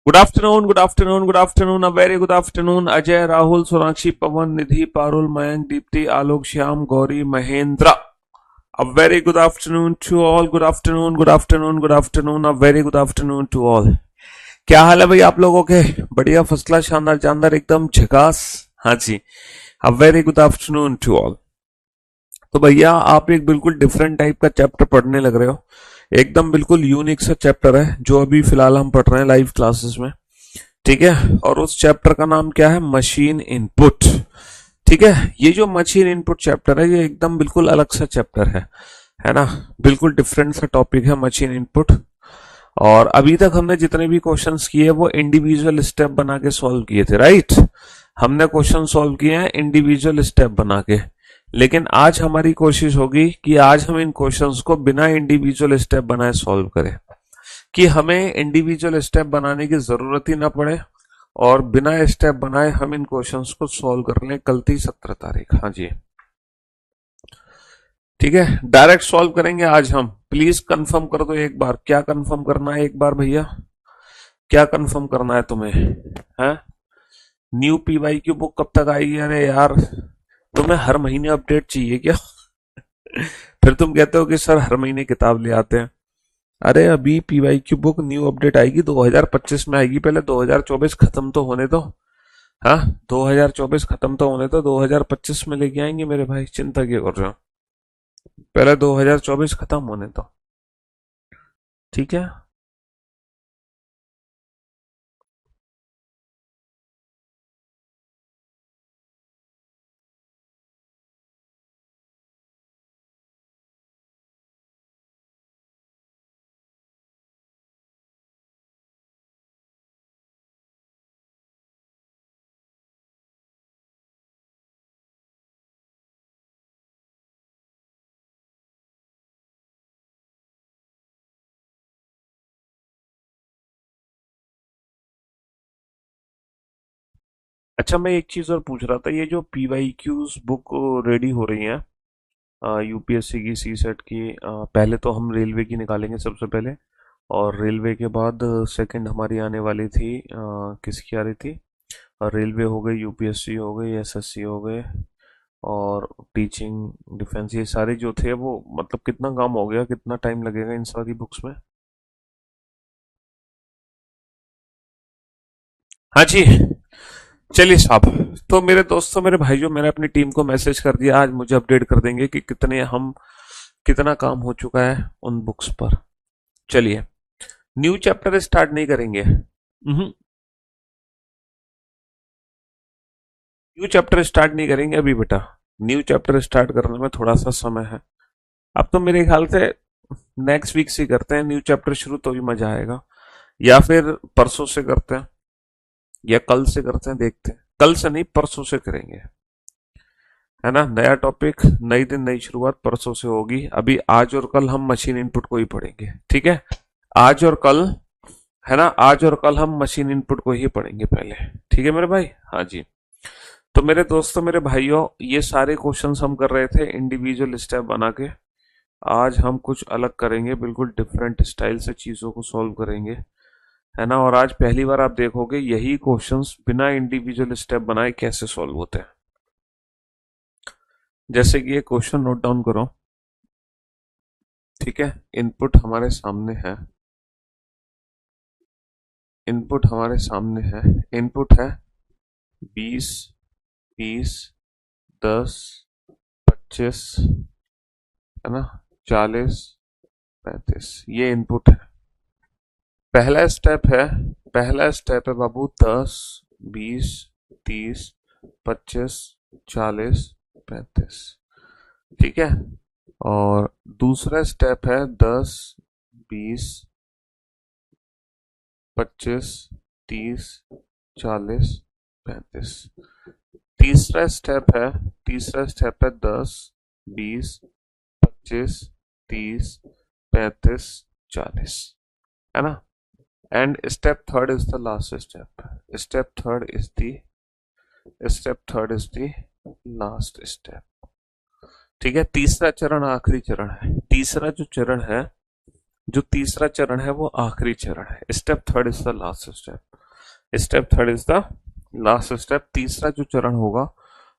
Good afternoon, good afternoon, good afternoon, a very good afternoon. Ajay, Rahul, Sonakshi, Pawan, Nidhi, Parul, Mayank, Deepti, Alok, Shyam, Gauri, Mahendra. A very good afternoon to all. Good afternoon, good afternoon, good afternoon, a very good afternoon to all. क्या हाल है भाई आप लोगों के? बढ़िया, first class, शानदार, जानदार, एकदम झकास। हाँ जी। A very good afternoon to all. तो भैया आप एक बिल्कुल डिफरेंट टाइप का चैप्टर पढ़ने लग रहे हो। एकदम बिल्कुल यूनिक सा चैप्टर है जो अभी फिलहाल हम पढ़ रहे हैं लाइव क्लासेस में। ठीक है, और उस चैप्टर का नाम क्या है? Machine input. ठीक है, ये जो मशीन इनपुट चैप्टर है ये एकदम बिल्कुल अलग सा चैप्टर है ना। बिल्कुल डिफरेंट सा टॉपिक है मशीन इनपुट। और अभी तक हमने जितने भी क्वेश्चंस किए वो इंडिविजुअल स्टेप बना के सॉल्व किए थे, राइट। हमने क्वेश्चन सॉल्व किए हैं इंडिविजुअल स्टेप बना के। लेकिन आज हमारी कोशिश होगी कि आज हम इन क्वेश्चंस को बिना इंडिविजुअल स्टेप बनाए सॉल्व करें, कि हमें इंडिविजुअल स्टेप बनाने की जरूरत ही ना पड़े और बिना स्टेप बनाए हम इन क्वेश्चंस को सॉल्व कर लें। कल थी 17 तारीख। हाँ जी, ठीक है, डायरेक्ट सॉल्व करेंगे आज हम। प्लीज कंफर्म कर दो एक बार, क्या कंफर्म करना है एक बार भैया? क्या कंफर्म करना है तुम्हें? है न्यू पीवाई की बुक कब तक आएगी? अरे यार, तुम्हें हर महीने अपडेट चाहिए क्या? फिर तुम कहते हो कि सर हर महीने किताब ले आते हैं। अरे अभी पीवाई की बुक न्यू अपडेट आएगी 2025 में आएगी, पहले 2024 खत्म तो होने दो। हाँ, 2024 खत्म तो होने दो, 2025 में लेके आएंगे मेरे भाई, चिंता क्यों कर रहे हो? पहले 2024 खत्म होने दो, ठीक है। अच्छा, मैं एक चीज और पूछ रहा था, ये जो पीवाई क्यूज बुक रेडी हो रही है यूपीएससी की, सी सेट की, पहले तो हम रेलवे की निकालेंगे सबसे पहले, और रेलवे के बाद सेकंड हमारी आने वाली थी, किसकी आ रही थी? रेलवे हो गई, यूपीएससी हो गई, एसएससी हो गए, और टीचिंग, डिफेंस, ये सारे जो थे वो, मतलब कितना काम हो गया, कितना टाइम लगेगा इन सारी बुक्स में? हाँ जी, चलिए साहब। तो मेरे दोस्तों, मेरे भाइयों, मैंने अपनी टीम को मैसेज कर दिया, आज मुझे अपडेट कर देंगे कि कितना काम हो चुका है उन बुक्स पर। चलिए, न्यू चैप्टर स्टार्ट नहीं करेंगे। न्यू चैप्टर स्टार्ट नहीं करेंगे अभी बेटा। न्यू चैप्टर स्टार्ट करने में थोड़ा सा समय है। अब तो मेरे ख्याल से नेक्स्ट वीक से करते हैं न्यू चैप्टर शुरू, तो भी मजा आएगा। या फिर परसों से करते हैं, या कल से करते हैं, देखते हैं। कल से नहीं, परसों से करेंगे, है ना। नया टॉपिक, नई दिन, नई शुरुआत परसों से होगी। अभी आज और कल हम मशीन इनपुट को ही पढ़ेंगे, ठीक है। आज और कल, है ना, आज और कल हम मशीन इनपुट को ही पढ़ेंगे पहले, ठीक है मेरे भाई। हाँ जी। तो मेरे दोस्तों, मेरे भाइयों, ये सारे क्वेश्चंस हम कर रहे थे इंडिविजुअल स्टेप बना के। आज हम कुछ अलग करेंगे, बिल्कुल डिफरेंट स्टाइल से चीजों को सॉल्व करेंगे, है ना। और आज पहली बार आप देखोगे यही क्वेश्चंस बिना इंडिविजुअल स्टेप बनाए कैसे सॉल्व होते हैं। जैसे कि ये क्वेश्चन नोट डाउन करो, ठीक है। इनपुट हमारे सामने है, इनपुट हमारे सामने है। इनपुट है 20, 30, 10, 25, है ना, 40, 35, ये इनपुट है। पहला स्टेप है, पहला स्टेप है बाबू 10, 20, 30, 25, 40, 35, ठीक है। और दूसरा स्टेप है 10, 20, 25, 30, 40, 35। तीसरा स्टेप है 10, 20, 25, 30, 35, 40, है ना। And step third is the last step. Step third is the last step, ठीक है। तीसरा चरण आखिरी चरण है। जो तीसरा चरण है वो आखिरी चरण है। Step third is the last step. Step third is the last step. तीसरा जो चरण होगा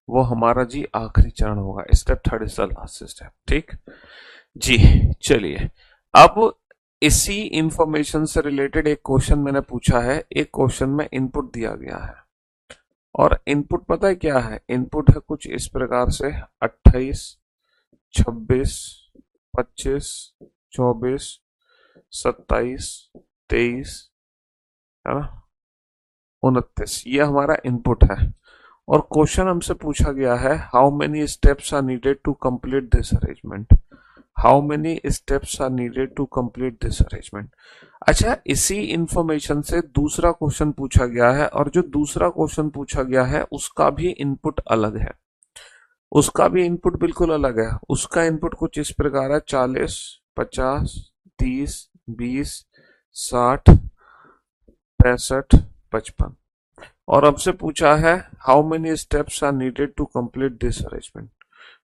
वो हमारा जी आखिरी चरण होगा। Step third is the last step. ठीक जी। चलिए, अब इसी इंफॉर्मेशन से रिलेटेड एक क्वेश्चन मैंने पूछा है। एक क्वेश्चन में इनपुट दिया गया है और इनपुट पता है क्या है? इनपुट है कुछ इस प्रकार से 28, 26, 25, 24, 27, 23, है ना, 29, ये हमारा इनपुट है। और क्वेश्चन हमसे पूछा गया है how many steps are needed to complete this arrangement. How many steps are needed to complete this arrangement. अच्छा, इसी इंफॉर्मेशन से दूसरा क्वेश्चन पूछा गया है और जो दूसरा क्वेश्चन पूछा गया है उसका भी इनपुट अलग है। उसका भी इनपुट बिल्कुल अलग है। उसका इनपुट कुछ इस प्रकार है 40, 50, 30, 20, 60, 65, 55। और हमसे पूछा है how many steps are needed to complete this arrangement.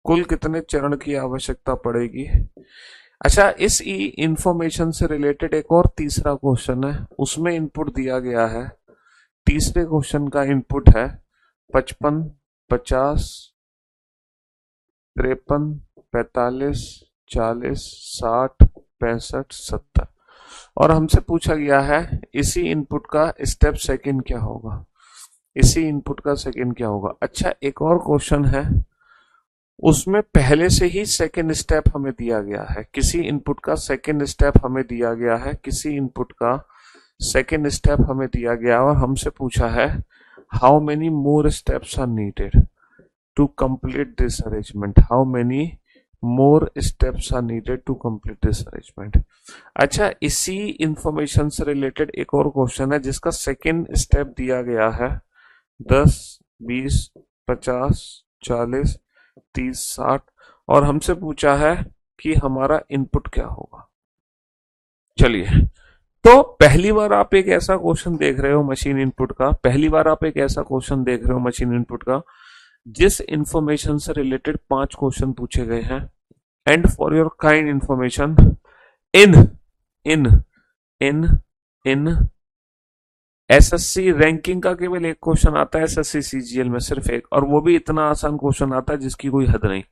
कुल कितने चरण की आवश्यकता पड़ेगी। अच्छा, इस इंफॉर्मेशन से रिलेटेड एक और तीसरा क्वेश्चन है, उसमें इनपुट दिया गया है। तीसरे क्वेश्चन का इनपुट है 55, 50, 53, 45, 40, 60, 65, 70। और हमसे पूछा गया है इसी इनपुट का स्टेप सेकंड क्या होगा। इसी इनपुट का सेकंड क्या होगा। अच्छा, एक और क्वेश्चन है, उसमें पहले से ही सेकंड स्टेप हमें दिया गया है। किसी इनपुट का सेकंड स्टेप हमें दिया गया है। किसी इनपुट का सेकंड स्टेप हमें दिया गया और हमसे पूछा है how many more steps are needed to complete this arrangement. How many more steps are needed to complete this arrangement. अच्छा, इसी इंफॉर्मेशन से रिलेटेड एक और क्वेश्चन है जिसका सेकंड स्टेप दिया गया है 10, 20, 50, 40, 30, 60। और हमसे पूछा है कि हमारा इनपुट क्या होगा। चलिए, तो पहली बार आप एक ऐसा क्वेश्चन देख रहे हो मशीन इनपुट का। पहली बार आप एक ऐसा क्वेश्चन देख रहे हो मशीन इनपुट का जिस इंफॉर्मेशन से रिलेटेड 5 क्वेश्चन पूछे गए हैं। And for your kind information, in in in in SSC ranking का केवल एक क्वेश्चन आता है। एसएससी सीजीएल में सिर्फ एक, और वो भी इतना आसान क्वेश्चन आता है जिसकी कोई हद नहीं।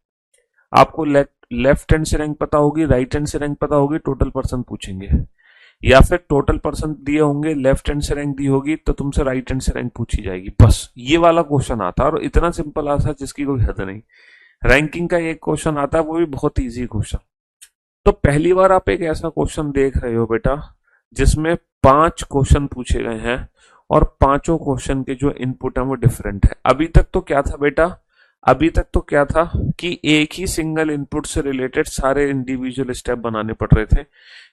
आपको लेफ्ट हैंड से रैंक पता होगी, राइट हैंड से रैंक पता होगी, टोटल पर्सन पूछेंगे, या फिर टोटल पर्सन दिए होंगे, लेफ्ट हैंड से रैंक दी होगी तो तुमसे राइट हैंड से रैंक पूछी जाएगी। बस ये वाला क्वेश्चन आता है और इतना सिंपल आता है जिसकी कोई हद नहीं। रैंकिंग का एक क्वेश्चन आता है, वो भी बहुत इजी क्वेश्चन। तो पहली बार आप एक ऐसा क्वेश्चन देख रहे हो बेटा जिसमें 5 क्वेश्चन पूछे गए हैं और पांचों क्वेश्चन के जो इनपुट है वो डिफरेंट है। अभी तक तो क्या था बेटा, अभी तक तो क्या था कि एक ही सिंगल इनपुट से रिलेटेड सारे इंडिविजुअल स्टेप बनाने पड़ रहे थे।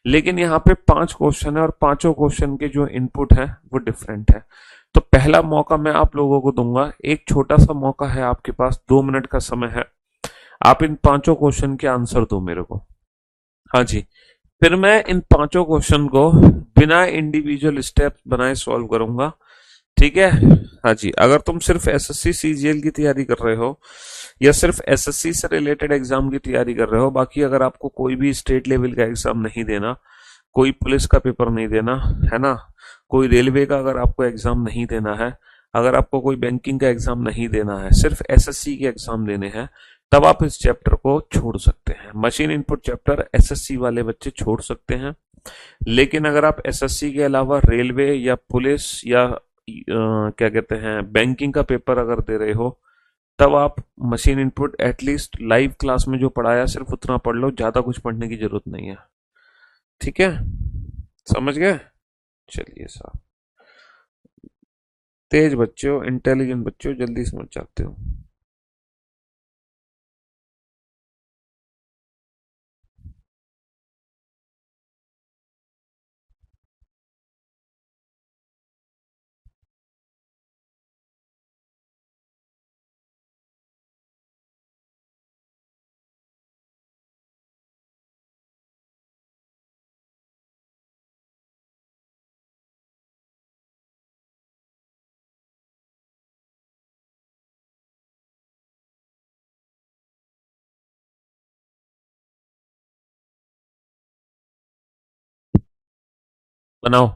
लेकिन यहाँ पे 5 क्वेश्चन है और पांचों क्वेश्चन के जो इनपुट है वो डिफरेंट है। तो पहला मौका मैं आप लोगों को दूंगा, एक छोटा सा मौका है आपके पास, 2 मिनट का समय है। आप इन पांचों क्वेश्चन के आंसर दो मेरे को। हाँ जी, फिर मैं इन पांचों क्वेश्चन को बिना इंडिविजुअल स्टेप बनाए सॉल्व करूंगा। ठीक है। हाँ जी, अगर तुम सिर्फ एसएससी सीजीएल की तैयारी कर रहे हो या सिर्फ एसएससी से रिलेटेड एग्जाम की तैयारी कर रहे हो, बाकी अगर आपको कोई भी स्टेट लेवल का एग्जाम नहीं देना, कोई पुलिस का पेपर नहीं देना है ना, कोई रेलवे का अगर आपको एग्जाम नहीं देना है, अगर आपको कोई बैंकिंग का एग्जाम नहीं देना है, सिर्फ एसएससी के एग्जाम देने हैं, तब आप इस चैप्टर को छोड़ सकते हैं। मशीन इनपुट चैप्टर एसएससी वाले बच्चे छोड़ सकते हैं। लेकिन अगर आप एसएससी के अलावा रेलवे या पुलिस या क्या कहते हैं बैंकिंग का पेपर अगर दे रहे हो, तब आप machine input at least live class में जो पढ़ाया सिर्फ उतना पढ़ लो, ज्यादा कुछ पढ़ने की जरूरत नहीं है। ठीक है, समझ गए। चलिए साहब, तेज बच्चे हो, इंटेलिजेंट बच्चे हो, जल्दी समझ जाते हो। बनाओ।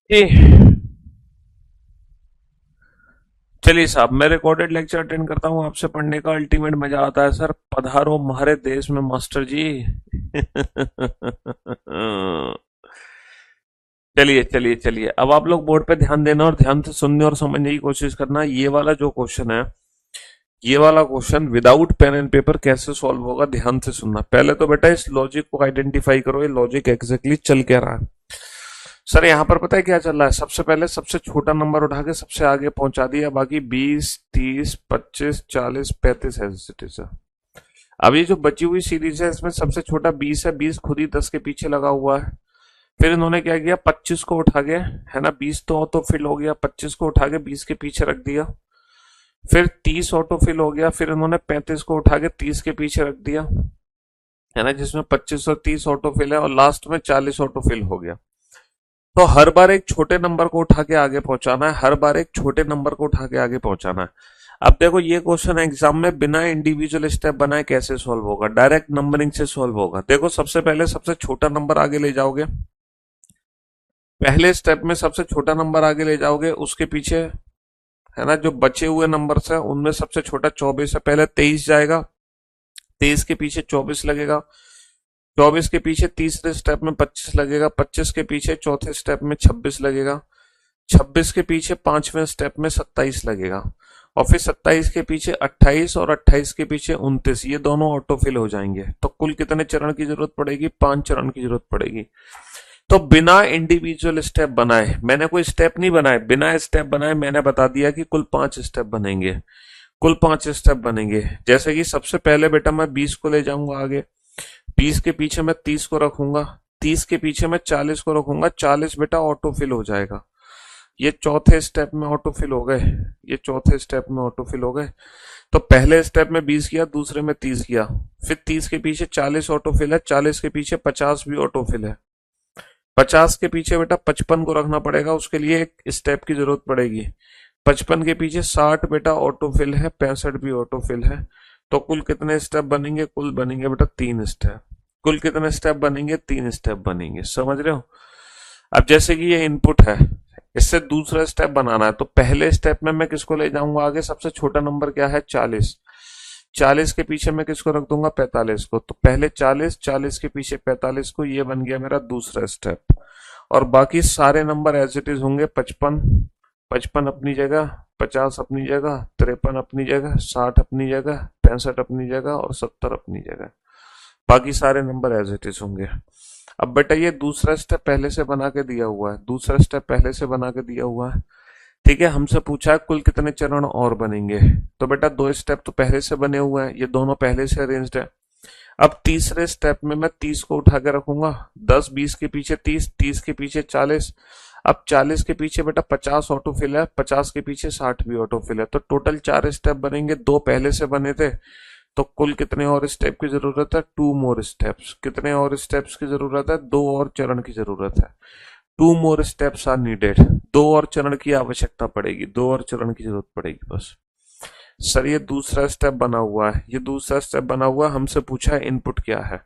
जी चलिए साहब, मैं रिकॉर्डेड लेक्चर अटेंड करता हूँ, आपसे पढ़ने का अल्टीमेट मजा आता है सर। पधारो हमारे देश में मास्टर जी। चलिए चलिए चलिए, अब आप लोग बोर्ड पे ध्यान देना और ध्यान से सुनने और समझने की कोशिश करना। ये वाला जो क्वेश्चन है, ये वाला question without pen and paper कैसे सॉल्व होगा, ध्यान से सुनना। पहले तो बेटा इस लॉजिक को आइडेंटिफाई करो, ये लॉजिक एग्जैक्टली चल क्या रहा है। सर यहाँ पर पता है क्या चल रहा है, सबसे पहले सबसे छोटा नंबर उठा के सबसे आगे पहुंचा दिया, बाकी 20, 30, 25, 40, 35 एज इट इज है। अब ये जो बची हुई सीरीज है इसमें सबसे छोटा 20 है, 20 खुद ही 10 के पीछे लगा हुआ है। फिर इन्होंने क्या किया, 25 को उठा के, है ना, 20 तो ऑटो फिल हो गया, 25 को उठा के 20 के पीछे रख दिया। फिर 30 ऑटो फिल हो गया, फिर इन्होंने 35 को उठा के 30 के पीछे रख दिया, है ना, जिसमें 25 और 30 ऑटो फिल है, और लास्ट में 40 ऑटो फिल हो गया। तो हर बार एक छोटे नंबर को उठा के आगे पहुंचाना है, हर बार एक छोटे नंबर को उठा के आगे पहुंचाना है। अब देखो ये क्वेश्चन एग्जाम में बिना इंडिविजुअल स्टेप बनाए कैसे सॉल्व होगा, डायरेक्ट नंबरिंग से सॉल्व होगा। देखो सबसे पहले सबसे छोटा नंबर आगे ले जाओगे, पहले स्टेप में सबसे छोटा नंबर आगे ले जाओगे, उसके पीछे, है ना, जो बचे हुए नंबर है उनमें सबसे छोटा 24 है, पहले 23 जाएगा, 23 के पीछे 24 लगेगा, 24 के पीछे तीसरे स्टेप में 25 लगेगा, 25 के पीछे चौथे स्टेप में 26 लगेगा, 26 के पीछे पांचवें स्टेप में 27 लगेगा, और फिर 27 के पीछे 28 और 28 के पीछे 29। ये दोनों ऑटो फिल हो जाएंगे। तो कुल कितने चरण की जरूरत पड़ेगी, 5 चरण की जरूरत पड़ेगी। तो बिना इंडिविजुअल स्टेप बनाए, मैंने कोई स्टेप नहीं बनाए, बिना स्टेप बनाए मैंने बता दिया कि कुल 5 स्टेप बनेंगे, कुल 5 स्टेप बनेंगे। जैसे कि सबसे पहले बेटा मैं 20 को ले जाऊंगा आगे, 20 के पीछे मैं 30 को रखूंगा, 30 के पीछे मैं 40 को रखूंगा, 40 बेटा ऑटो फिल हो जाएगा। ये चौथे स्टेप में ऑटो फिल हो गए, ये चौथे स्टेप में ऑटो फिल हो गए। तो पहले स्टेप में 20 किया, दूसरे में 30 किया, फिर 30 के पीछे 40 ऑटो फिल है, 40 के पीछे 50 भी ऑटो फिल है, 50 के पीछे बेटा 55 को रखना पड़ेगा, उसके लिए एक स्टेप की जरूरत पड़ेगी, 55 के पीछे 60 बेटा ऑटो फिल है, 65 भी ऑटो फिल है। तो कुल कितने स्टेप बनेंगे, कुल बनेंगे बेटा 3 स्टेप। कुल कितने स्टेप बनेंगे, 3 स्टेप बनेंगे, समझ रहे हो। अब जैसे कि ये इनपुट है, इससे दूसरा स्टेप बनाना है, तो पहले स्टेप में मैं किसको ले जाऊंगा आगे, सबसे छोटा नंबर क्या है, 40, 40 के पीछे मैं किसको रख दूंगा, 45 को। तो पहले 40, 40 के पीछे 45 को, ये बन गया मेरा दूसरा स्टेप। और बाकी सारे नंबर एज इट इज होंगे, 55, 55 अपनी जगह, 50 अपनी जगह, 53 अपनी जगह, 60 अपनी जगह, 65 अपनी जगह, और 70 अपनी जगह। बाकी सारे नंबर एज इट इज होंगे। अब बेटा ये दूसरा स्टेप पहले से बना के दिया हुआ है, दूसरा स्टेप पहले से बना के दिया हुआ है, ठीक है। हमसे पूछा है कुल कितने चरण और बनेंगे, तो बेटा 2 स्टेप तो पहले से बने हुए हैं, ये दोनों पहले से अरेंज्ड है। अब तीसरे स्टेप में मैं 30 को उठा के रखूंगा, 10, 20 के पीछे 30, 30 के पीछे 40, अब 40 के पीछे बेटा 50 ऑटो फिल है, 50 के पीछे 60 भी ऑटो फिल है। तो टोटल 4 स्टेप बनेंगे, 2 पहले से बने थे। तो कुल कितने और स्टेप की जरूरत है, 2 मोर स्टेप्स। कितने और स्टेप्स की जरूरत है, 2 और चरण की जरूरत है। 2 मोर स्टेप्स आर नीडेड, 2 और चरण की आवश्यकता पड़ेगी, 2 और चरण की जरूरत पड़ेगी बस। सर ये दूसरा स्टेप बना हुआ है, ये दूसरा स्टेप बना हुआ है, हमसे पूछा है इनपुट क्या है।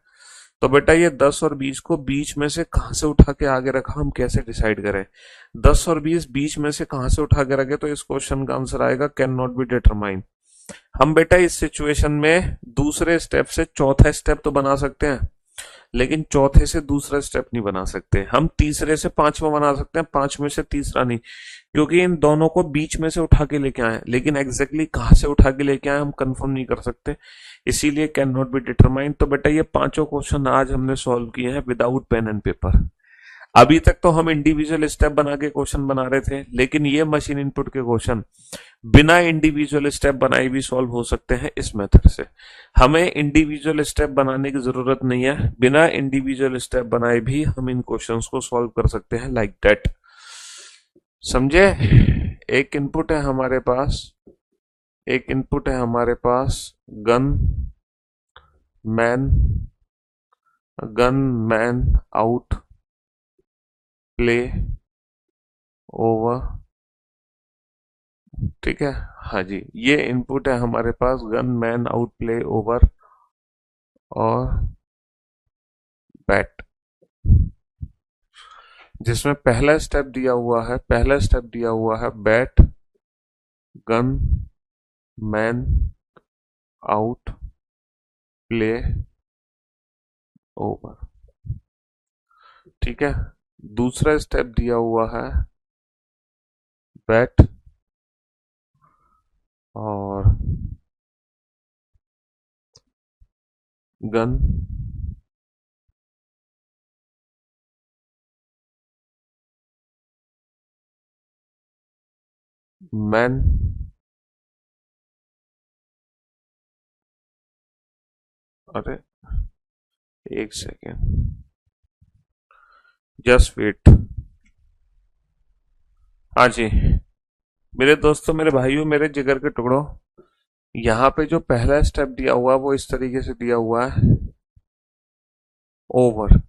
तो बेटा ये 10 और 20 को बीच में से कहां से उठा के आगे रखा, हम कैसे डिसाइड करें। 10 और 20 बीच में से कहां से उठा के रखे, तो इस क्वेश्चन का आंसर आएगा कैन नॉट बी डिटरमाइन। हम बेटा इस सिचुएशन में दूसरे स्टेप से चौथा स्टेप तो बना सकते हैं, लेकिन चौथे से दूसरा स्टेप नहीं बना सकते। हम तीसरे से पांचवा बना सकते हैं, पांचवें से तीसरा नहीं, क्योंकि इन दोनों को बीच में से उठा के लेके आए, लेकिन एग्जैक्टली कहां से उठा के लेके आए हम कंफर्म नहीं कर सकते, इसीलिए कैन नॉट बी डिटरमाइन। तो बेटा ये पांचों क्वेश्चन आज हमने सॉल्व किए हैं विदाउट पेन एंड पेपर। अभी तक तो हम इंडिविजुअल स्टेप बना के क्वेश्चन बना रहे थे, लेकिन ये मशीन इनपुट के क्वेश्चन बिना इंडिविजुअल स्टेप बनाए भी सॉल्व हो सकते हैं इस मेथड से। हमें इंडिविजुअल स्टेप बनाने की जरूरत नहीं है, बिना इंडिविजुअल स्टेप बनाए भी हम इन क्वेश्चंस को सॉल्व कर सकते हैं लाइक दैट। समझे। एक इनपुट है हमारे पास, एक इनपुट है हमारे पास gun man, gun man out play over, ठीक है। हाँ जी, ये इनपुट है हमारे पास gun man out play over और बैट। जिसमें पहला स्टेप दिया हुआ है bat, gun, man, out, play, over. ठीक है। दूसरा स्टेप दिया हुआ है बैट और गन, मैन, अरे एक सेकेंड, जस्ट वेट। हाँ जी, मेरे दोस्तों, मेरे भाइयों, मेरे जिगर के टुकड़ों, यहाँ पे जो पहला स्टेप दिया हुआ है वो इस तरीके से दिया हुआ है, over,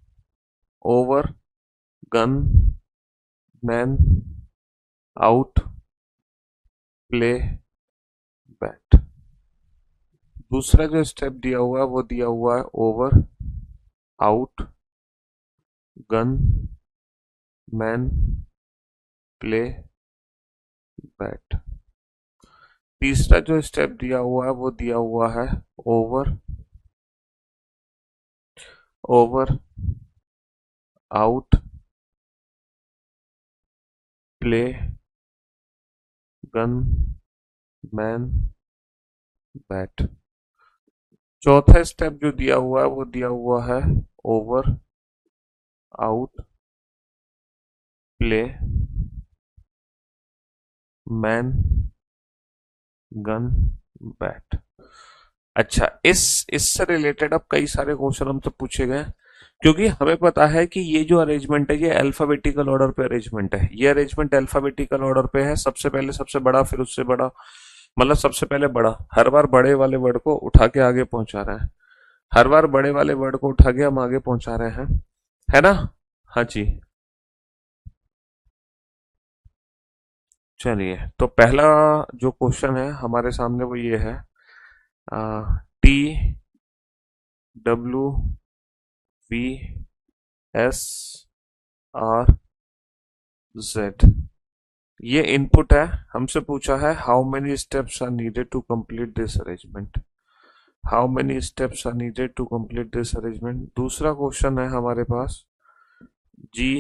over, gun, man, out, play, bat. दूसरा जो स्टेप दिया हुआ है वो दिया हुआ है over, out, gun, man, play, bat. तीसरा जो स्टेप दिया हुआ है वो दिया हुआ है over, over, out, play, gun, man, bat. चौथा स्टेप जो दिया हुआ है वो दिया हुआ है over, out, play, man, gun, bat. अच्छा, इस इससे रिलेटेड अब कई सारे क्वेश्चन हमसे पूछे गए, क्योंकि हमें पता है कि ये जो अरेंजमेंट है ये अल्फाबेटिकल ऑर्डर पे अरेंजमेंट है। ये अरेंजमेंट अल्फाबेटिकल ऑर्डर पे है, सबसे पहले सबसे बड़ा, फिर उससे बड़ा, मतलब सबसे पहले बड़ा। हर बार बड़े वाले वर्ड को उठा के आगे पहुंचा रहे हैं, हर बार बड़े वाले वर्ड को उठा के हम आगे पहुंचा रहे हैं, है ना? हाँ जी। चलिए, तो पहला जो क्वेश्चन है हमारे सामने वो ये है, T W V S R Z, ये इनपुट है। हमसे पूछा है how many steps are needed to complete this arrangement, how many steps are needed to complete this arrangement. दूसरा क्वेश्चन है हमारे पास G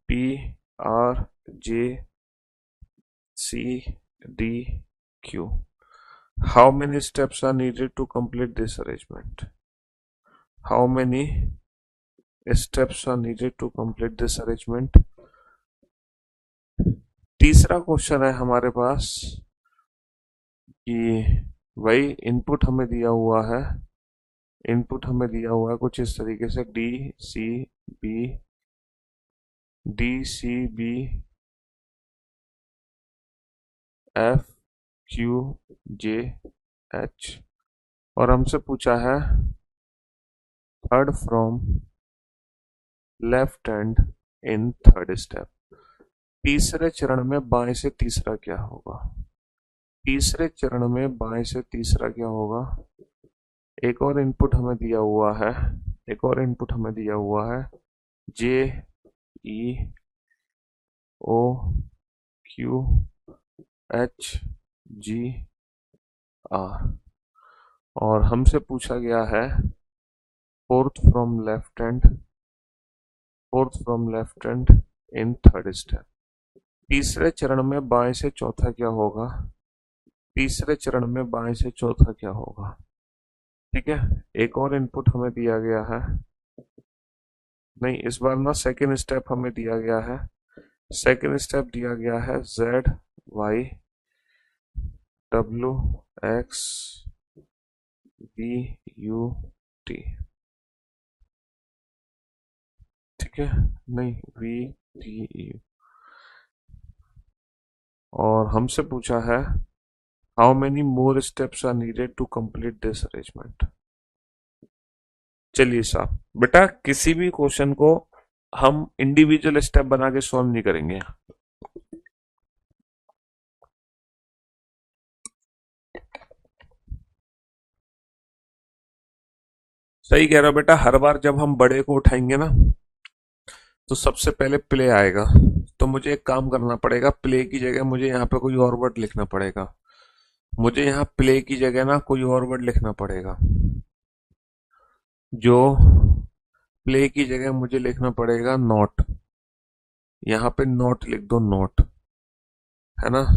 P R J C D Q, how many steps are needed to complete this arrangement, how many steps are needed to complete this arrangement. तीसरा question है हमारे पास कि वही input हमें दिया हुआ है कुछ इस तरीके से, B D C B F Q J H, और हमसे पूछा है third from left hand in third step. तीसरे चरण में बाएं से तीसरा क्या होगा? तीसरे चरण में बाएं से तीसरा क्या होगा? एक और इनपुट हमें दिया हुआ है, एक और इनपुट हमें दिया हुआ है, J E O Q H G R, और हमसे पूछा गया है fourth from left hand, fourth from left hand in third step. तीसरे चरण में बाएं से चौथा क्या होगा? तीसरे चरण में बाएं से चौथा क्या होगा? ठीक है। एक और इनपुट हमें दिया गया है, नहीं इस बार ना सेकेंड स्टेप हमें दिया गया है, सेकेंड स्टेप दिया गया है Z Y W X V U T. ठीक है, नहीं वी टी यू, और हमसे पूछा है how many more steps are needed to complete this arrangement. चलिए साहब, बेटा किसी भी क्वेश्चन को हम इंडिविजुअल स्टेप बना के सॉल्व नहीं करेंगे। सही कह रहा हो बेटा, हर बार जब हम बड़े को उठाएंगे ना तो सबसे पहले प्ले आएगा। तो मुझे एक काम करना पड़ेगा, प्ले की जगह मुझे यहाँ पे कोई और वर्ड लिखना पड़ेगा। मुझे यहाँ प्ले की जगह ना कोई और वर्ड लिखना पड़ेगा। जो प्ले की जगह मुझे लिखना पड़ेगा नॉट। यहाँ पे नॉट लिख दो, नॉट, है ना।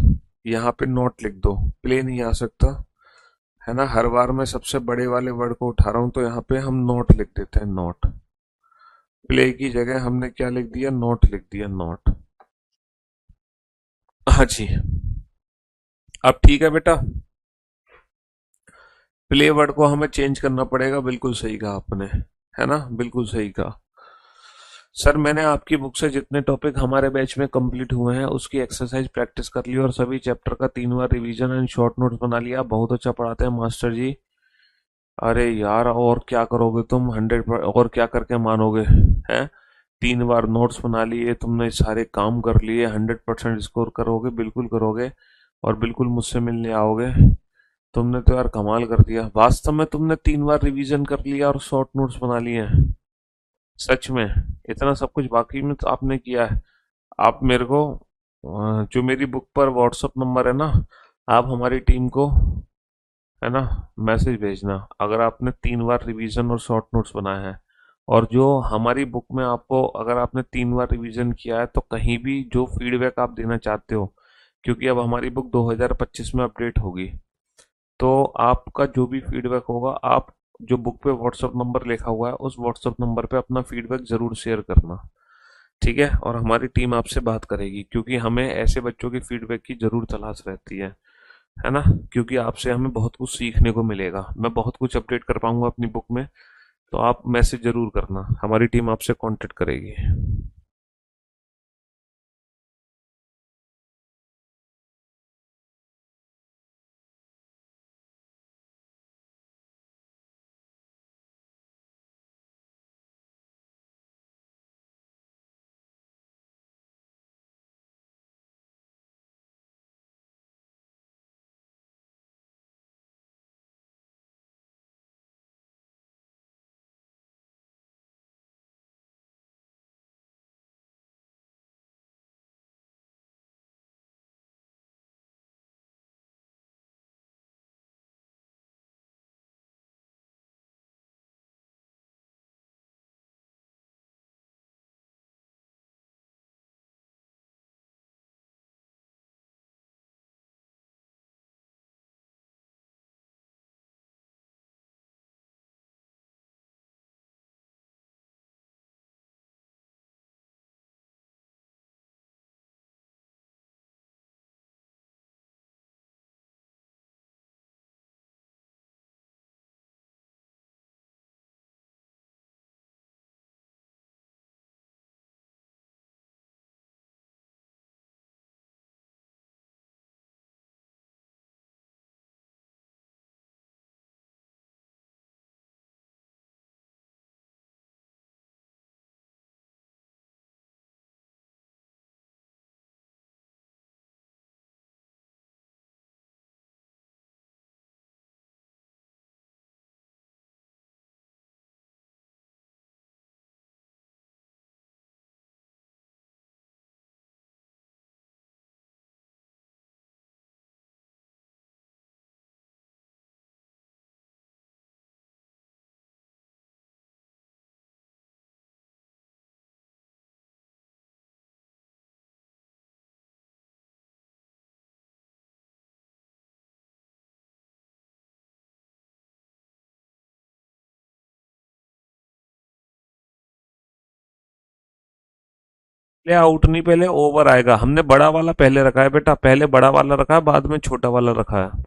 यहाँ पे नॉट लिख दो, प्ले नहीं आ सकता, है ना। हर बार मैं सबसे बड़े वाले वर्ड को उठा रहा हूं, तो यहाँ पे हम नॉट लिख देते हैं, नॉट। प्ले की जगह हमने क्या लिख दिया, नॉट लिख दिया, नॉट। हाँ जी। अब ठीक है बेटा, प्ले वर्ड को हमें चेंज करना पड़ेगा, बिल्कुल सही कहा आपने, है ना, बिल्कुल सही कहा। सर मैंने आपकी बुक से जितने टॉपिक हमारे बैच में कंप्लीट हुए हैं उसकी एक्सरसाइज प्रैक्टिस कर ली और सभी चैप्टर का 3 बार रिवीजन एंड शॉर्ट नोट्स बना लिया। बहुत अच्छा पढ़ाते हैं मास्टर जी। अरे यार, और क्या करोगे तुम, 100 और क्या करके मानोगे, हैं। 3 बार नोट्स बना लिए तुमने, सारे काम कर लिए, 100% स्कोर करोगे, बिल्कुल करोगे। और बिल्कुल मुझसे मिलने आओगे। तुमने तो यार कमाल कर दिया, वास्तव में तुमने 3 बार रिवीजन कर लिया और शॉर्ट नोट्स बना लिए हैं। सच में इतना सब कुछ बाकी में तो आपने किया है। आप मेरे को जो मेरी बुक पर व्हाट्सअप नंबर है ना, आप हमारी टीम को, है ना, मैसेज भेजना अगर आपने 3 बार रिवीजन और शॉर्ट नोट्स बनाए हैं। और जो हमारी बुक में आपको, अगर आपने 3 बार रिवीजन किया है तो कहीं भी जो फीडबैक आप देना चाहते हो, क्योंकि अब हमारी बुक 2025 में अपडेट होगी, तो आपका जो भी फीडबैक होगा, आप जो बुक पे व्हाट्सअप नंबर लिखा हुआ है उस व्हाट्सअप नंबर पे अपना फीडबैक जरूर शेयर करना। ठीक है, और हमारी टीम आपसे बात करेगी, क्योंकि हमें ऐसे बच्चों के फीडबैक की जरूर तलाश रहती है ना। क्योंकि आपसे हमें बहुत कुछ सीखने को मिलेगा, मैं बहुत कुछ अपडेट कर पाऊंगा अपनी बुक में। तो आप मैसेज जरूर करना, हमारी टीम आपसे कांटेक्ट करेगी। पहले आउट नहीं, पहले ओवर आएगा। हमने बड़ा वाला पहले रखा है बेटा, पहले बड़ा वाला रखा है, बाद में छोटा वाला रखा है।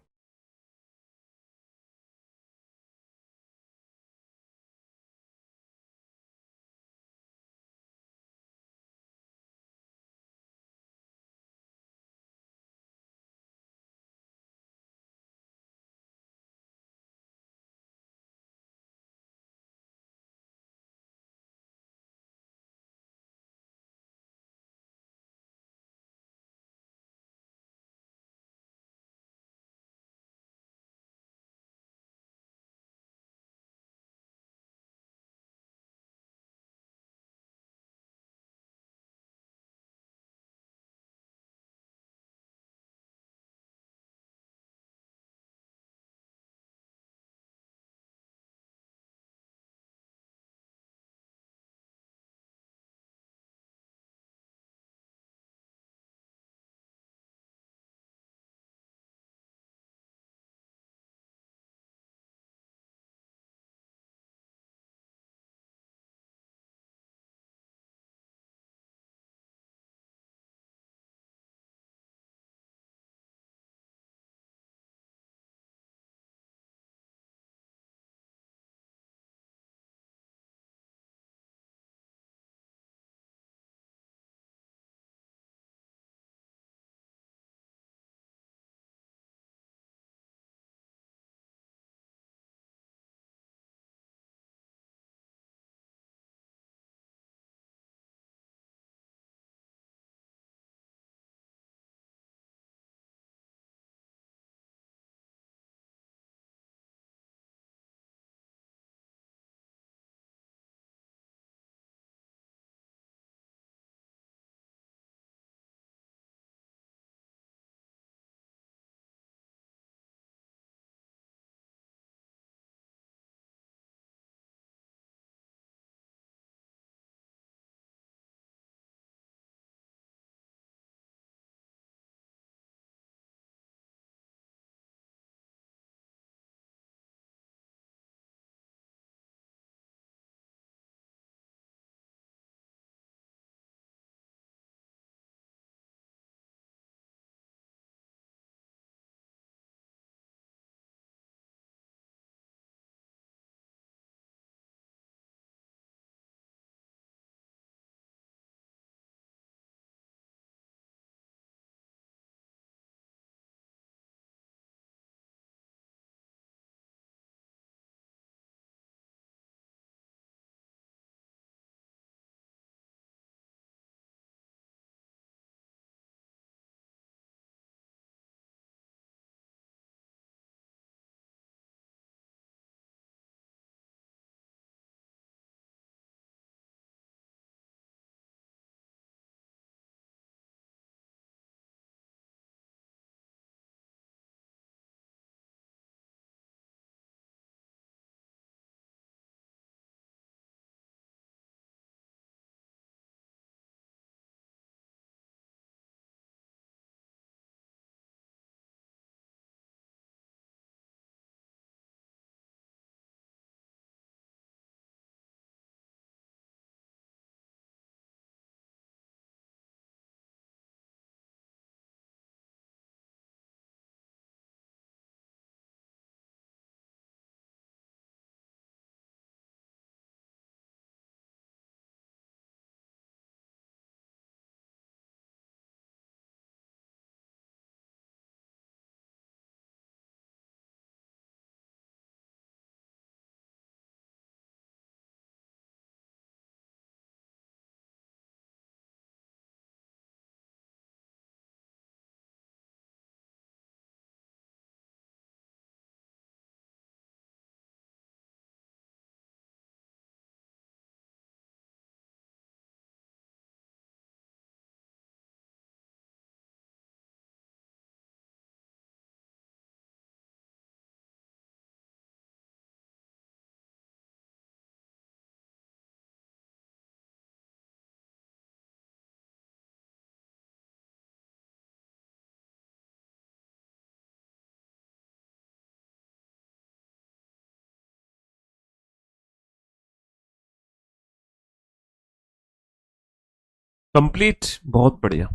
कंप्लीट, बहुत बढ़िया।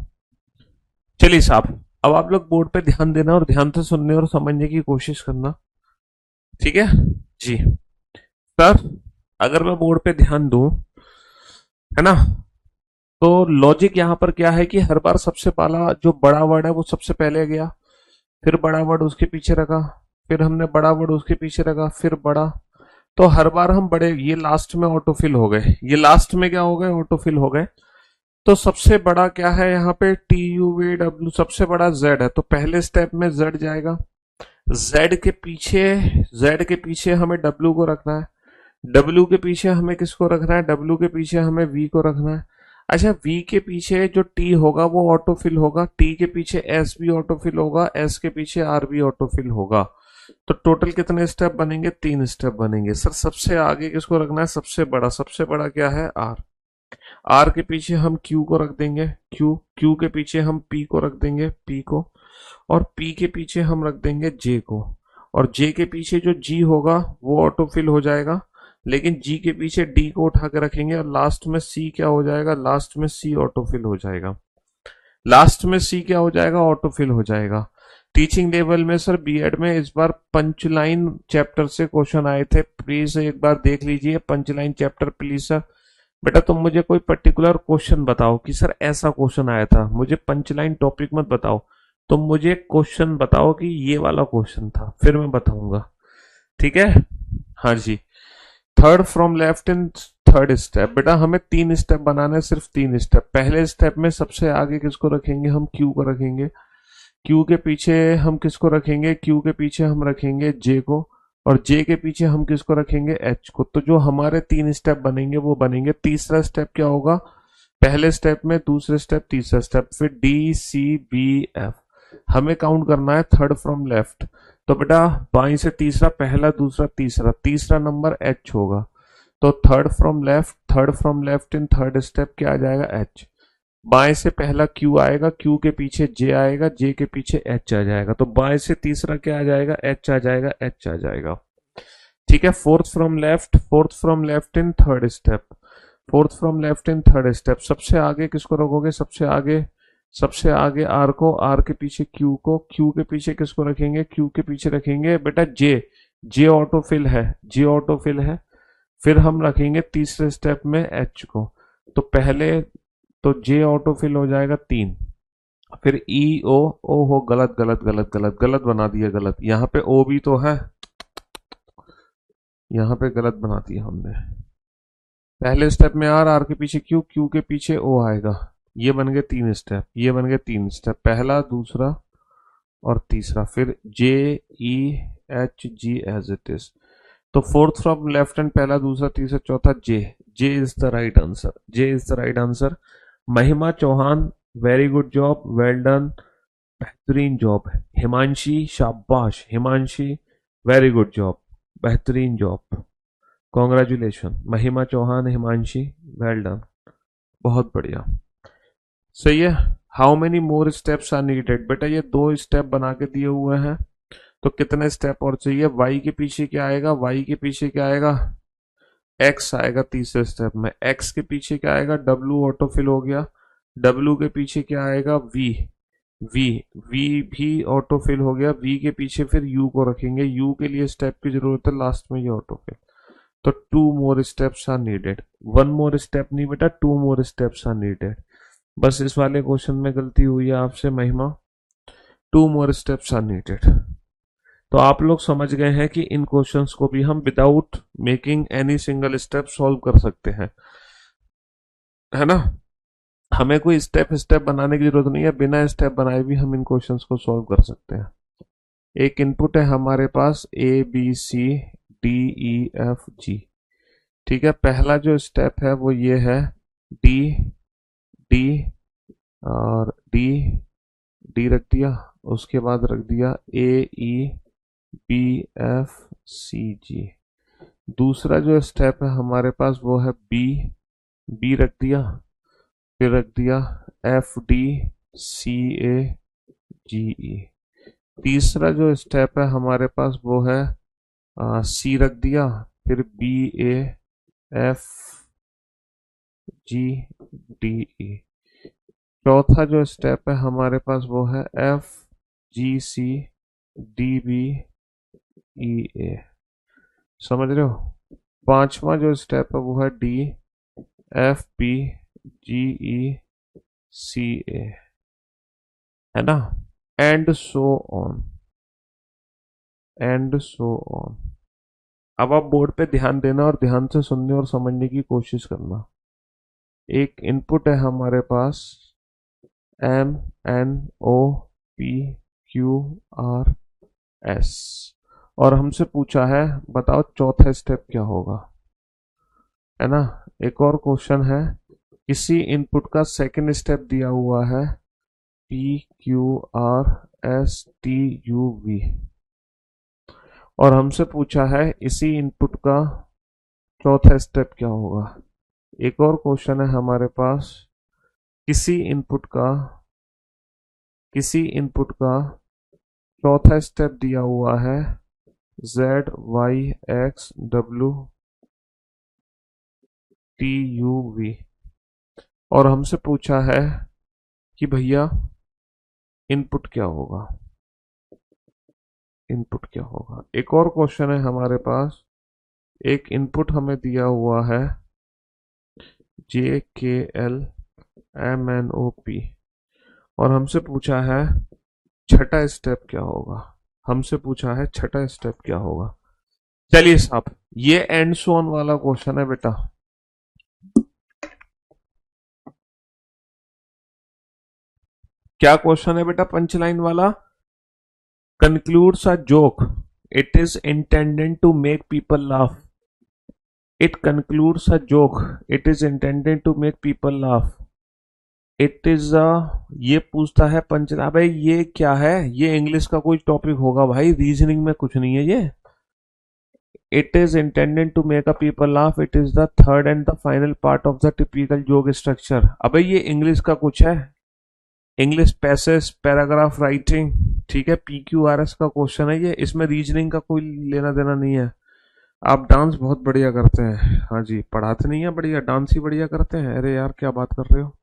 चलिए साहब, अब आप लोग बोर्ड पे ध्यान देना और ध्यान से सुनने और समझने की कोशिश करना, ठीक है जी। सर, अगर मैं बोर्ड पे ध्यान दूं, है ना, तो लॉजिक यहां पर क्या है कि हर बार सबसे पहला जो बड़ा वर्ड है वो सबसे पहले गया, फिर बड़ा वर्ड उसके पीछे रखा, फिर हमने बड़ा वर्ड उसके पीछे रखा, फिर बड़ा। तो हर बार हम बड़े, ये लास्ट में ऑटोफिल हो गए, ये लास्ट में क्या हो गए, ऑटोफिल हो गए। तो सबसे बड़ा क्या है यहाँ पे, TUV W, सबसे बड़ा Z है, तो पहले स्टेप में Z जाएगा। Z के पीछे, Z के पीछे हमें W को रखना है। W के पीछे हमें किसको रखना है, W के पीछे हमें V को रखना है। अच्छा, V के पीछे जो T होगा वो ऑटोफिल होगा, T के पीछे S भी ऑटोफिल होगा, S के पीछे R भी ऑटोफिल होगा। तो टोटल कितने स्टेप बनेंगे, 3 स्टेप बनेंगे। सर सबसे आगे किसको रखना है, सबसे बड़ा, सबसे बड़ा क्या है, R। R के पीछे हम Q को रख देंगे, Q के पीछे हम P को रख देंगे, P को, और P के पीछे हम रख देंगे J को, और J के पीछे जो G होगा वो ऑटोफिल हो जाएगा, लेकिन G के पीछे D को उठा के रखेंगे, और लास्ट में C क्या हो जाएगा, लास्ट में C ऑटोफिल हो जाएगा। लास्ट में C क्या हो जाएगा, ऑटोफिल हो जाएगा। टीचिंग लेवल में सर B.Ed में इस बार पंचलाइन चैप्टर से क्वेश्चन आए थे, प्लीज एक बार देख लीजिए पंचलाइन चैप्टर प्लीज सर। बेटा तुम मुझे कोई पर्टिकुलर क्वेश्चन बताओ कि सर ऐसा क्वेश्चन आया था, मुझे पंचलाइन टॉपिक मत बताओ, तुम मुझे क्वेश्चन बताओ कि ये वाला क्वेश्चन था, फिर मैं बताऊंगा, ठीक है। हाँ जी, third from left in third step. बेटा हमें 3 स्टेप बनाने, सिर्फ 3 स्टेप। पहले स्टेप में सबसे आगे किसको रखेंगे, हम Q को रखेंगे। Q के पीछे हम किसको रखेंगे, Q के पीछे हम रखेंगे J को, और J के पीछे हम किसको रखेंगे, H को। तो जो हमारे 3 स्टेप बनेंगे वो बनेंगे। तीसरा स्टेप क्या होगा, पहले स्टेप में, दूसरे स्टेप, तीसरा स्टेप, फिर D C B F। हमें काउंट करना है थर्ड फ्रॉम लेफ्ट। तो बेटा बाई से तीसरा, पहला, दूसरा, तीसरा, तीसरा नंबर H होगा। तो third from left in third step क्या आ जाएगा, H। बाएं से पहला Q आएगा, Q के पीछे J आएगा, J के पीछे H आ जाएगा। तो बाएं से तीसरा क्या आ जाएगा, H आ जाएगा, H आ जाएगा, ठीक है। Fourth from left in third step, fourth from left in third step. सबसे आगे किसको रखोगे, सबसे आगे R को, R के पीछे Q को, Q के पीछे किसको रखेंगे, Q के पीछे रखेंगे बेटा J ऑटोफिल है, J ऑटोफिल है। फिर हम रखेंगे तीसरे स्टेप में H को। तो पहले तो J ऑटोफिल हो जाएगा 3, फिर O हो, गलत गलत गलत गलत गलत बना दिया, गलत। यहाँ पे O भी तो है, यहाँ पे गलत बना दिया हमने। पहले स्टेप में R के पीछे Q के पीछे O आएगा। ये बन गए 3 स्टेप, ये बन गए 3 स्टेप, पहला, दूसरा और तीसरा। फिर JEHG एज इट इज। तो फोर्थ फ्रॉम लेफ्ट हैंड, पहला, दूसरा, तीसरा, चौथा, J is the right answer, J is the right answer. Mahima Chauhan, very good job, well done, बेहतरीन जॉब। हिमांशी, शाबाश हिमांशी, वेरी गुड जॉब, बेहतरीन job, congratulation. Mahima Chauhan, Himanshi, well done, बहुत बढ़िया, सही है। How many more steps are needed, बेटा ये 2 स्टेप बना के दिए हुए हैं, तो कितने स्टेप और चाहिए। Y के पीछे क्या आएगा, Y के पीछे क्या आएगा, X आएगा तीसरे स्टेप में। X के पीछे क्या आएगा, W ऑटोफिल हो गया। W के पीछे क्या आएगा, V भी ऑटोफिल हो गया। V के पीछे फिर U को रखेंगे, U के लिए स्टेप की जरूरत है, लास्ट में ये ऑटोफिल। तो 2 more steps are needed, 1 more step नहीं बेटा, 2 मोर स्टेप्स आर नीडेड। बस इस वाले क्वेश्चन में गलती हुई है आपसे महिमा, 2 मोर स्टेप्स आर नीडेड। तो आप लोग समझ गए हैं कि इन क्वेश्चंस को भी हम without making any single step solve कर सकते हैं, है ना। हमें कोई स्टेप बनाने की जरूरत नहीं है, बिना स्टेप बनाए भी हम इन क्वेश्चंस को सॉल्व कर सकते हैं। एक इनपुट है हमारे पास ABCDEFG, ठीक है। पहला जो स्टेप है वो ये है, डी डी और डी रख दिया, उसके बाद रख दिया AEBFCG। दूसरा जो स्टेप है हमारे पास वो है बी रख दिया, फिर रख दिया FDCAGE। तीसरा जो स्टेप है हमारे पास वो है सी रख दिया, फिर BAFGDE। चौथा जो स्टेप है हमारे पास वो है FGCDBEA। समझ रहे हो? पांचवा जो स्टेप है वो है DFPGECA, है ना? And so on, and so on. अब आप बोर्ड पे ध्यान देना और ध्यान से सुनने और समझने की कोशिश करना। एक इनपुट है हमारे पास MNOPQRS, और हमसे पूछा है बताओ चौथा स्टेप क्या होगा, है ना? एक और क्वेश्चन है, किसी इनपुट का सेकंड स्टेप दिया हुआ है PQRSTUV, और हमसे पूछा है इसी इनपुट का चौथा स्टेप क्या होगा। एक और क्वेश्चन है हमारे पास, किसी इनपुट का चौथा स्टेप दिया हुआ है ZYXWTUV, और हमसे पूछा है कि भैया इनपुट क्या होगा, इनपुट क्या होगा। एक और क्वेश्चन है हमारे पास, एक इनपुट हमें दिया हुआ है JKLMNOP, और हमसे पूछा है छठा स्टेप क्या होगा, हमसे पूछा है छठा स्टेप क्या होगा। चलिए साहब, ये एंड सोन वाला क्वेश्चन है बेटा। क्या क्वेश्चन है बेटा पंच लाइन वाला? concludes a joke, it is intended to make people laugh, it concludes a joke, it is intended to make people laugh, it is a, ये पूछता है पंच, भाई ये क्या है? ये इंग्लिश का कोई टॉपिक होगा भाई, रीजनिंग में कुछ नहीं है ये। It is intended to make a people laugh, it is the third and the final part of the typical joke structure। अबे ये इंग्लिश का कुछ है, इंग्लिश पैसेज पैराग्राफ राइटिंग, ठीक है? PQRS का क्वेश्चन है ये, इसमें रीजनिंग का कोई लेना देना नहीं है। आप डांस बहुत बढ़िया करते हैं, हाँ जी, पढ़ाते नहीं है बढ़िया, डांस ही बढ़िया करते हैं। अरे यार क्या बात कर रहे हो।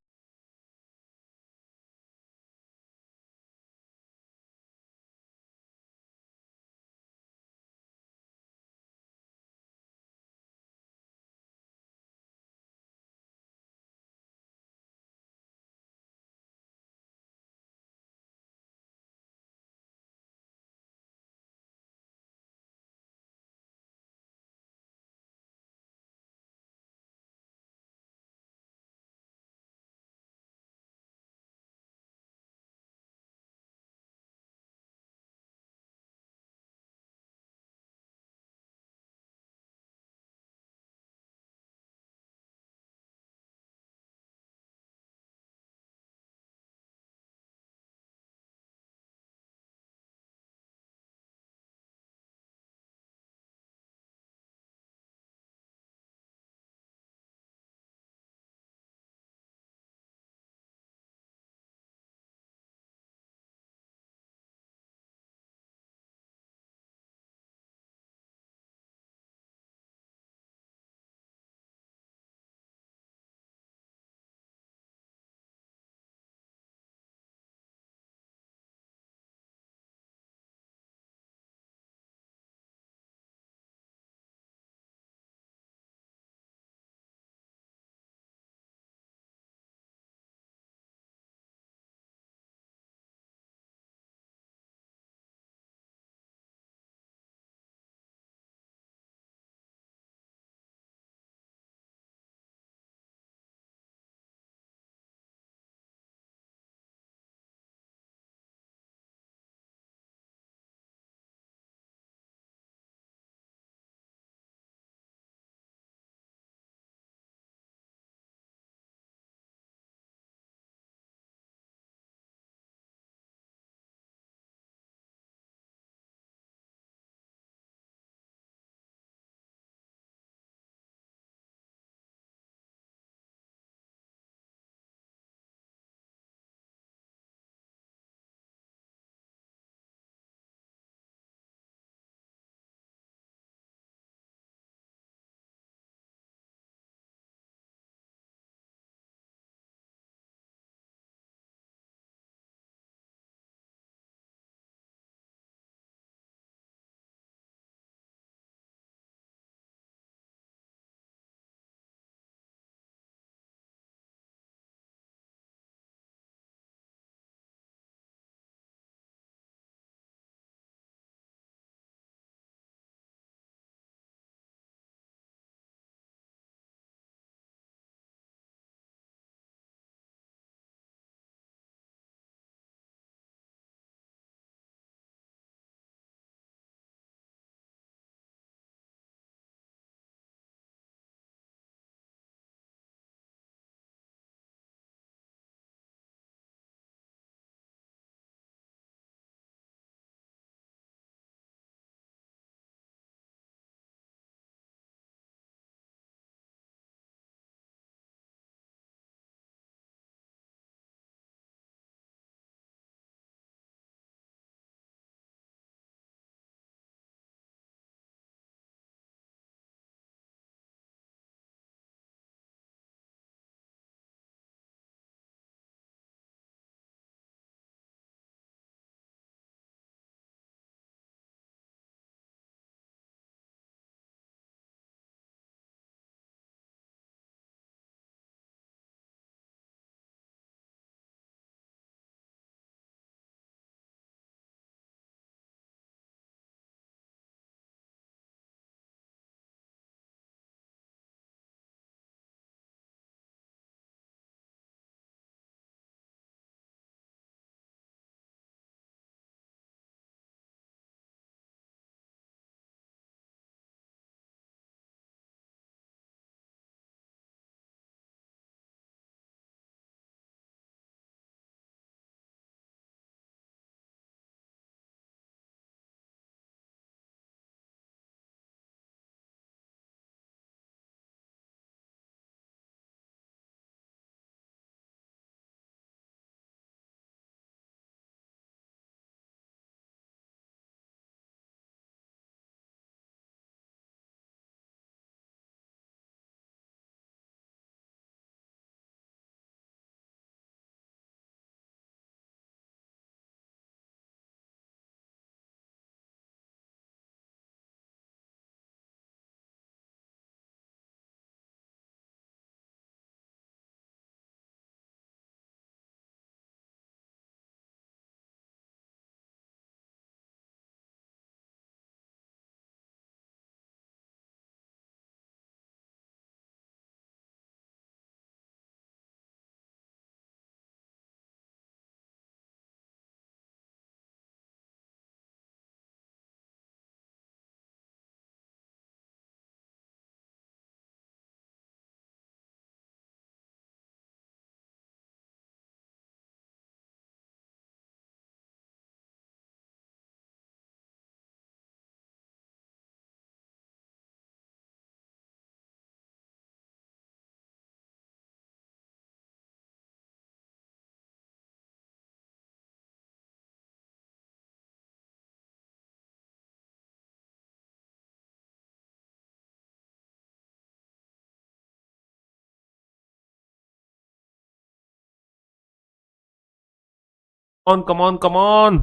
ऑन कमॉन कमॉन,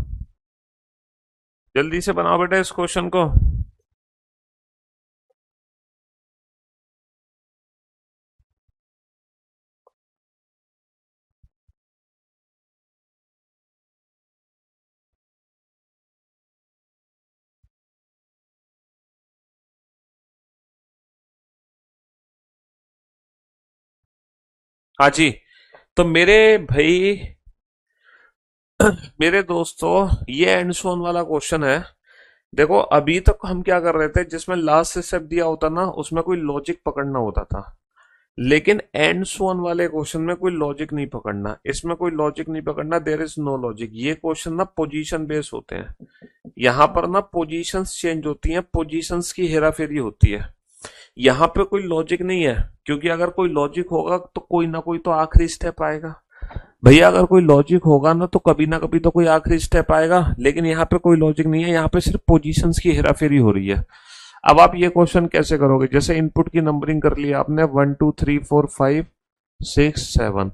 जल्दी से बनाओ बेटा इस क्वेश्चन को। हाँ जी, तो मेरे भाई, मेरे दोस्तों, ये एंड सोन वाला क्वेश्चन है। देखो अभी तक हम क्या कर रहे थे, जिसमें लास्ट स्टेप दिया होता ना उसमें कोई लॉजिक पकड़ना होता था, लेकिन एंड सोन वाले क्वेश्चन में कोई लॉजिक नहीं पकड़ना, इसमें कोई लॉजिक नहीं पकड़ना, देयर इज नो लॉजिक। ये क्वेश्चन ना पोजीशन बेस होते हैं, यहाँ पर ना पोजीशंस चेंज होती हैं, पोजीशंस की हेराफेरी होती है। यहाँ पे कोई लॉजिक नहीं है, क्योंकि अगर कोई लॉजिक होगा तो कोई ना कोई तो आखिरी स्टेप आएगा। भैया अगर कोई लॉजिक होगा ना तो कभी ना कभी तो कोई आखिरी स्टेप आएगा, लेकिन यहाँ पे कोई लॉजिक नहीं है, यहाँ पे सिर्फ पोजीशंस की हेराफेरी हो रही है। अब आप ये क्वेश्चन कैसे करोगे, जैसे इनपुट की नंबरिंग कर लिया आपने 1 2 3 4 5 6 7,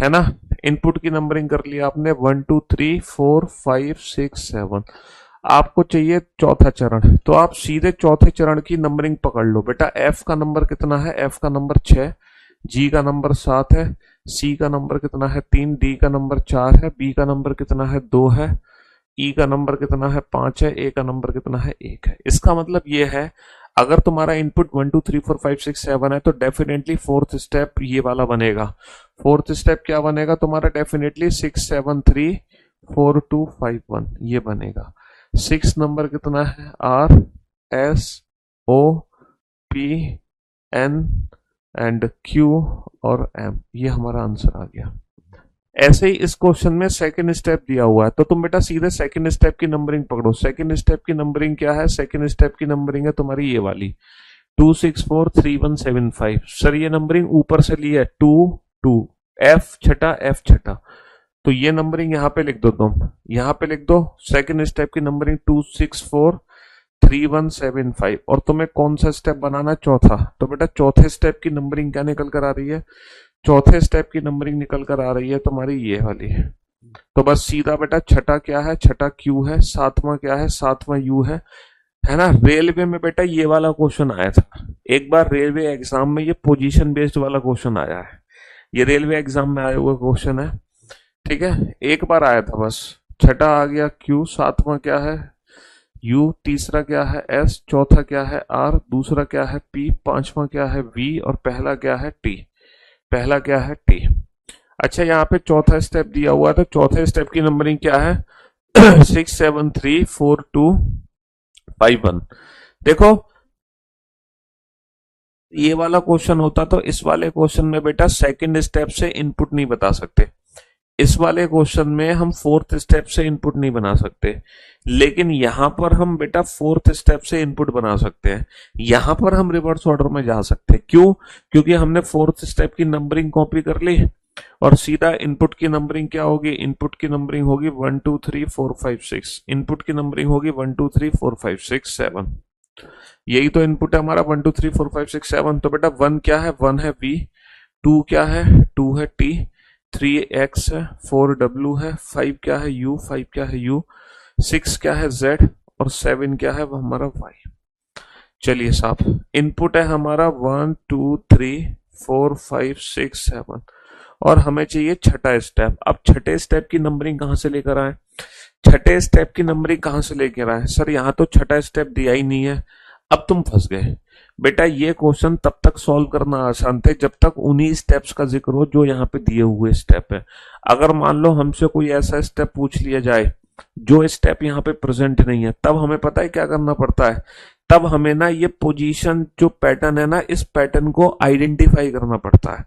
है ना। इनपुट की नंबरिंग कर लिया आपने 1 2 3 4 5 6 7। आपको चाहिए चौथा चरण, तो आप सीधे चौथे चरण की नंबरिंग पकड़ लो। बेटा एफ का नंबर कितना है, एफ का नंबर 6, जी का नंबर 7 है, सी का नंबर कितना है 3, डी का नंबर 4 है, बी का नंबर कितना है 2 है, ई का नंबर कितना है 5 है, ए का नंबर कितना है 1 है। इसका मतलब ये है, अगर तुम्हारा इनपुट 1 2 3 4 5 6 7 है तो डेफिनेटली फोर्थ स्टेप ये वाला बनेगा। फोर्थ स्टेप क्या बनेगा तुम्हारा, डेफिनेटली 6 7 3 4 2 5 1 ये बनेगा। 6 नंबर कितना है, R S O P N and Q और एम, ये हमारा आंसर आ गया। ऐसे ही इस क्वेश्चन में सेकंड स्टेप दिया हुआ है, तो तुम बेटा सीधे सेकंड स्टेप की नंबरिंग पकड़ो। सेकंड स्टेप की नंबरिंग क्या है, सेकंड स्टेप की नंबरिंग है तुम्हारी ये वाली 2 6 4 3 1 7 5। सर ये नंबरिंग ऊपर से ली है, 2 2 एफ छठा एफ छठा, तो ये नंबरिंग यहाँ पे लिख दो, तुम यहाँ पे लिख दो सेकंड स्टेप की नंबरिंग 2 6 4 3 1 7 5। और तुम्हें कौन सा स्टेप बनाना है, चौथा। तो बेटा चौथे स्टेप की नंबरिंग क्या निकल कर आ रही है, चौथे स्टेप की नंबरिंग निकल कर आ रही है तुम्हारी ये वाली। तो बस सीधा बेटा छठा क्या है, छठा क्यू है, सातवां क्या है, सातवां यू है ना। रेलवे में बेटा ये वाला क्वेश्चन आया था एक बार, रेलवे एग्जाम में ये पोजीशन बेस्ड वाला क्वेश्चन आया है, ये रेलवे एग्जाम में आया हुआ क्वेश्चन है, ठीक है। एक बार आया था बस, छठा आ गया क्यू, सातवां क्या है यू, तीसरा क्या है एस, चौथा क्या है आर, दूसरा क्या है पी, पांचवा क्या है वी और पहला क्या है टी, पहला क्या है टी। अच्छा यहाँ पे चौथा स्टेप दिया हुआ है, तो चौथे स्टेप की नंबरिंग क्या है 6 7 3 4 2 5 1। देखो ये वाला क्वेश्चन होता तो इस वाले क्वेश्चन में बेटा सेकंड स्टेप से इनपुट नहीं बता सकते, इस वाले क्वेश्चन में हम फोर्थ स्टेप से इनपुट नहीं बना सकते, लेकिन यहां पर हम बेटा फोर्थ स्टेप से इनपुट बना सकते हैं। यहां पर हम रिवर्स ऑर्डर में जा सकते हैं, क्यों, क्योंकि हमने फोर्थ स्टेप की नंबरिंग कॉपी कर ली और सीधा इनपुट की नंबरिंग क्या होगी, इनपुट की नंबरिंग होगी 1 2 3 4 5 6, इनपुट की नंबरिंग होगी 1 2 3 4 5 6 7। यही तो इनपुट है हमारा 1 2 3 4 5 6 7। तो बेटा 1 क्या है, 1 है वी, 2 क्या है, 2 है टी, 3 एक्स है, 4 डब्ल्यू है, 5 क्या है यू, 5 क्या है यू, 6 क्या है जेड और 7 क्या है वो हमारा वाई। चलिए साहब, इनपुट है हमारा 1 2 3 4 5 6 7 और हमें चाहिए छठा स्टेप। अब छठे स्टेप की नंबरिंग कहां से लेकर आए, छठे स्टेप की नंबरिंग कहां से लेकर आए, सर यहां तो छठा स्टेप दिया ही नहीं है। अब तुम फंस गए बेटा, ये क्वेश्चन तब तक सॉल्व करना आसान थे जब तक उन्हीं स्टेप्स का जिक्र हो जो यहाँ पे दिए हुए स्टेप है। अगर मान लो हमसे कोई ऐसा स्टेप पूछ लिया जाए जो स्टेप यहाँ पे प्रेजेंट नहीं है, तब हमें पता है क्या करना पड़ता है, तब हमें ना ये पोजीशन जो पैटर्न है ना, इस पैटर्न को आइडेंटिफाई करना पड़ता है,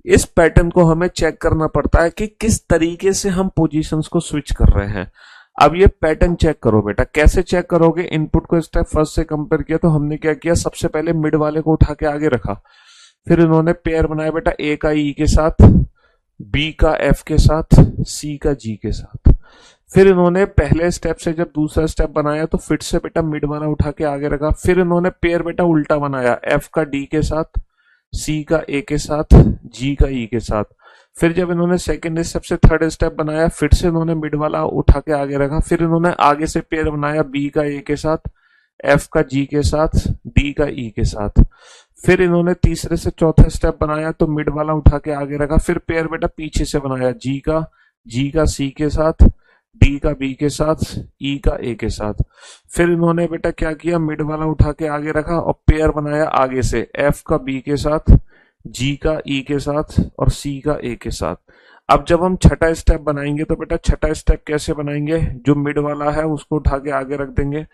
इस पैटर्न को हमें चेक करना पड़ता है कि किस तरीके से हम पोजीशंस को स्विच कर रहे हैं। अब ये पैटर्न चेक करो बेटा, कैसे चेक करोगे, इनपुट को स्टेप फर्स्ट से कंपेयर किया तो हमने क्या किया, सबसे पहले मिड वाले को उठा के आगे रखा, फिर इन्होंने पेयर बनाया बेटा, ए का ई के साथ, बी का एफ के साथ, सी का जी के साथ। फिर इन्होंने पहले स्टेप से जब दूसरा स्टेप बनाया तो फिर से बेटा मिड वाला उठा के आगे रखा, फिर इन्होंने पेयर बेटा उल्टा बनाया, एफ का डी के साथ, सी का ए के साथ, जी का ई के साथ। फिर जब इन्होंने सेकंड स्टेप से थर्ड स्टेप बनाया, फिर से इन्होंने मिड वाला उठा के आगे रखा, फिर इन्होंने आगे से पेयर बनाया बी का ए के साथ, एफ का जी के साथ, डी का ई के साथ। फिर इन्होंने तीसरे से चौथा स्टेप बनाया तो मिड वाला उठा के आगे रखा, फिर पेयर बेटा पीछे से बनाया जी का सी के साथ, डी का बी के साथ, ई का ए के साथ। फिर इन्होंने बेटा क्या किया, मिड वाला उठा के आगे रखा और पेयर बनाया आगे से एफ का बी के साथ, जी का ई के साथ और सी का ए के साथ। अब जब हम छठा स्टेप बनाएंगे तो बेटा छठा स्टेप कैसे बनाएंगे, जो मिड वाला है उसको उठा के आगे रख देंगे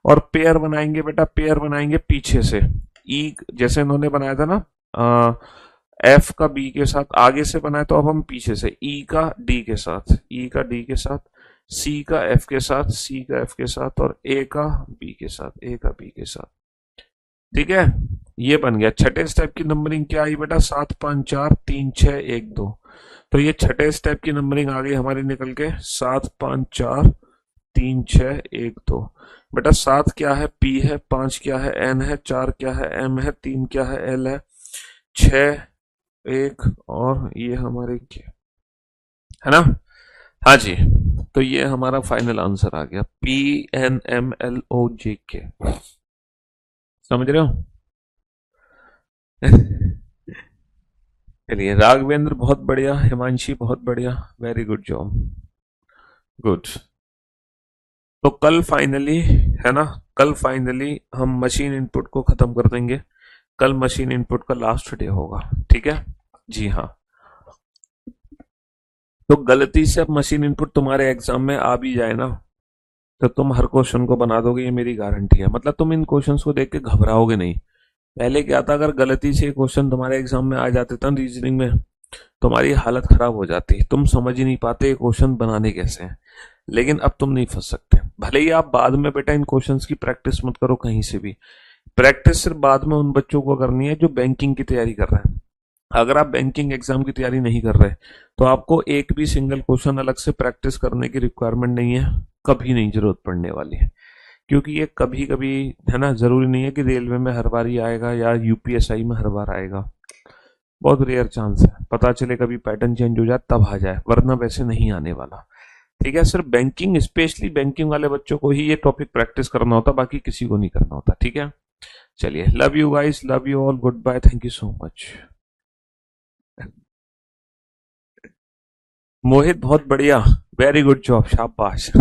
और पेयर बनाएंगे बेटा, पेयर बनाएंगे पीछे से ई, जैसे इन्होंने बनाया था ना एफ का बी के साथ आगे से बनाया, तो अब हम पीछे से ई का डी के साथ, ई का डी के साथ, सी का एफ के साथ, सी का एफ के साथ और ए का बी के साथ, ए का बी के साथ। ठीक है, ये बन गया। छठे स्टेप की नंबरिंग क्या आई बेटा, 7 5 4 3 6 1 2। तो ये छठे स्टेप की नंबरिंग आ गई हमारी निकल के 7 5 4 3 6 1 2। बेटा 7 क्या है, पी है, 5 क्या है, एन है, 4 क्या है, एम है, 3 क्या है, एल है, 6 1 और ये हमारे क्या है ना। हाँ जी, तो ये हमारा फाइनल आंसर आ गया, P N M L O J K. समझ रहे हो? चलिए, राघवेंद्र बहुत बढ़िया, हिमांशी बहुत बढ़िया, वेरी गुड जॉब, गुड। तो कल फाइनली है ना, कल फाइनली हम मशीन इनपुट को खत्म कर देंगे। कल मशीन इनपुट का लास्ट डे होगा, ठीक है जी हाँ। तो गलती से अब मशीन इनपुट तुम्हारे एग्जाम में आ भी जाए ना, तो तुम हर क्वेश्चन को बना दोगे, ये मेरी गारंटी है। मतलब तुम इन क्वेश्चंस को देख के घबराओगे नहीं। पहले क्या था, अगर गलती से क्वेश्चन तुम्हारे एग्जाम में आ जाते था रीजनिंग में, तुम्हारी हालत खराब हो जाती, तुम समझ ही नहीं पाते क्वेश्चन बनाने कैसे हैं। लेकिन अब तुम नहीं फंस सकते, भले ही आप बाद में बेटा इन क्वेश्चंस की प्रैक्टिस मत करो कहीं से भी। प्रैक्टिस सिर्फ बाद में उन बच्चों को करनी है जो बैंकिंग की तैयारी कर रहे हैं। अगर आप बैंकिंग एग्जाम की तैयारी नहीं कर रहे तो आपको एक भी सिंगल क्वेश्चन अलग से प्रैक्टिस करने की रिक्वायरमेंट नहीं है, कभी नहीं जरूरत पड़ने वाली है। क्योंकि ये कभी कभी है ना, जरूरी नहीं है कि रेलवे में हर बार ही आएगा या यूपीएसआई में हर बार आएगा। बहुत रेयर चांस है, पता चले कभी पैटर्न चेंज हो जाए तब आ जाए, वरना वैसे नहीं आने वाला। ठीक है, सिर्फ बैंकिंग, स्पेशली बैंकिंग वाले बच्चों को ही ये टॉपिक प्रैक्टिस करना होता, बाकी किसी को नहीं करना होता। ठीक है, चलिए, love you guys, love you all, good bye, thank you so much. Mohit बहुत बढ़िया, वेरी गुड जॉब, शाबाश।